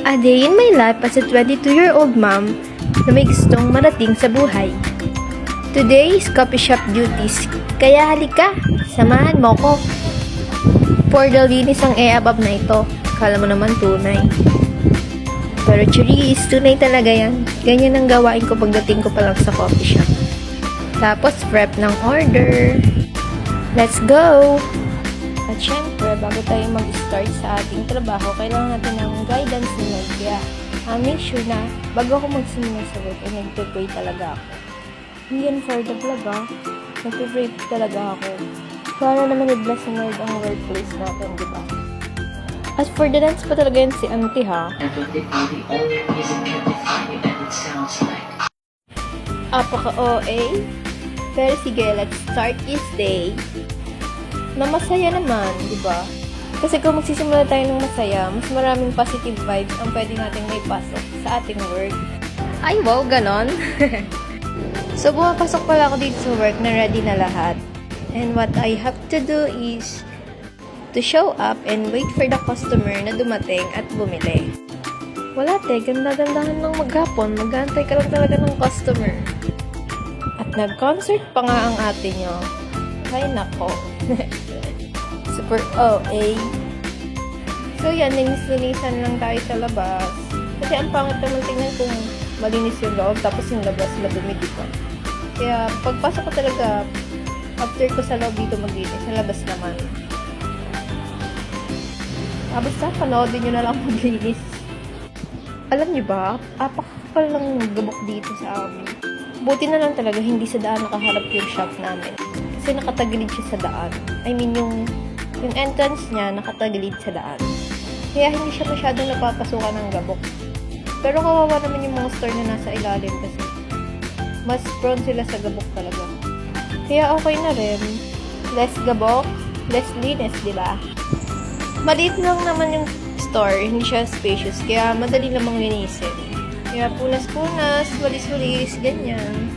A day in my life as a 22-year-old mom na may gustong marating sa buhay. Today is coffee shop duties, kaya halika, samahan mo ko. For the linis ang e-abab na ito, kala mo naman tunay. Pero churi is tunay talaga yan. Ganyan ang gawain ko pagdating ko pa lang sa coffee shop. Tapos prep ng order. Let's go! At syempre, bago tayo mag-start sa ating trabaho, kailangan natin ng guidance ni Lord. Kaya, make sure na bago ako magsimula sa work, ay nag-pray talaga ako. Hindi yan for the vlog, nag-pray talaga ako. Para naman i-bless ni Lord ang workplace natin, di ba? As for the dance pa talaga yan si auntie, ha? Apaka-OA. Pero sige, let's start this day na masaya naman, di ba? Kasi kung magsisimula tayo ng masaya, mas maraming positive vibes ang pwede nating may pasok sa ating work. Ay, wow, ganon. So, bumapasok pala ako dito sa work na ready na lahat. And what I have to do is to show up and wait for the customer na dumating at bumili. Wala te, ganda-gandahan ng maghapon. Mag-aantay ka lang talaga ng customer. At nag-concert pa nga ang ate nyo. Ay, nako. Super OA. So, yan. Linis-linisan lang tayo sa labas. Kasi ang pangit naman tingnan kung malinis yung loob, tapos yung labas madumi pa. Kaya, pagpasok ko talaga, after ko sa loob dito maglinis, sa labas naman. Basta, panoodin nyo na lang maglinis. Alam nyo ba, apakapal lang gabok dito sa amin. Buti na lang talaga, hindi sa daan nakaharap yung shop namin. Kasi nakatagilid siya sa daan. I mean, yung entrance niya nakatagilid sa daan. Kaya hindi siya masyadong napapasukan ng gabok. Pero kawawa naman yung mga store na nasa ilalim kasi mas prone sila sa gabok talaga. Kaya okay na rin. Less gabok, less linis, di ba? Maliit lang naman yung store, hindi siya spacious, kaya madali namang linisin. Kaya punas-punas, walis-walis, ganyan.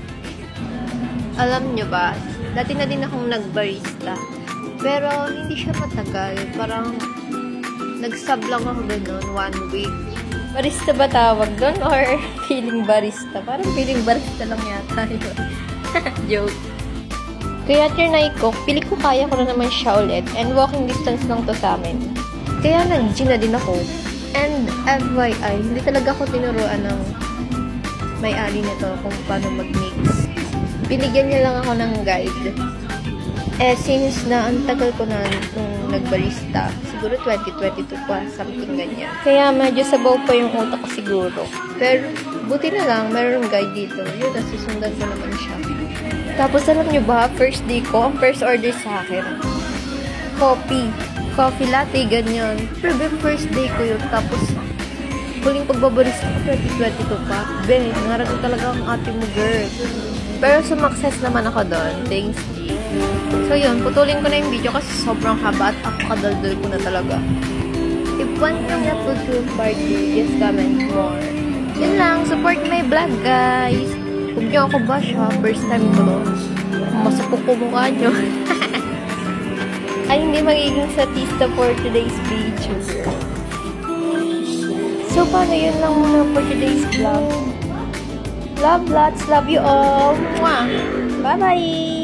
Alam nyo ba, dati na din akong nag-barista. Pero hindi siya matagal. Parang nag-sub lang ako ganun, 1 week. Barista ba tawag doon? Or feeling barista? Parang feeling barista lang yata yun. Joke. Kaya trinay ko, pili ko kaya ko na naman siya ulit. And walking distance lang to sa amin. Kaya nag-gym na din ako. And FYI, hindi talaga ako tinuruan ng may-ari nito kung paano mag-mix. Binigyan niya lang ako ng guide. Since na ang tagal ko na nung nagbarista, siguro 2022 pa, something ganyan. Kaya medyo sabaw pa yung utak ko siguro. Pero buti na lang, mayroong guide dito. Yun, nasusundan ko naman siya. Tapos alam nyo ba, first day ko, ang first order sa akin, coffee latte, ganyan. Pero first day ko yun. Tapos, huling pagbabarista ko, 2022 pa. Nangarap ko talaga ang ate mo, girl. Pero sumakses naman ako doon. Thanks, G. So, yun. Putulin ko na yung video kasi sobrang haba at apakadaldal ko na talaga. If one thing that would do part 2, just comment more. Yun lang. Support my vlog, guys. Huwag niyo ako bash, ha. First time ko doon. Masapok ko mukha niyo. Ay, hindi magiging statista for today's video. So, paano yun lang muna for today's vlog. Love lots. Love you all. Mwah! Bye-bye!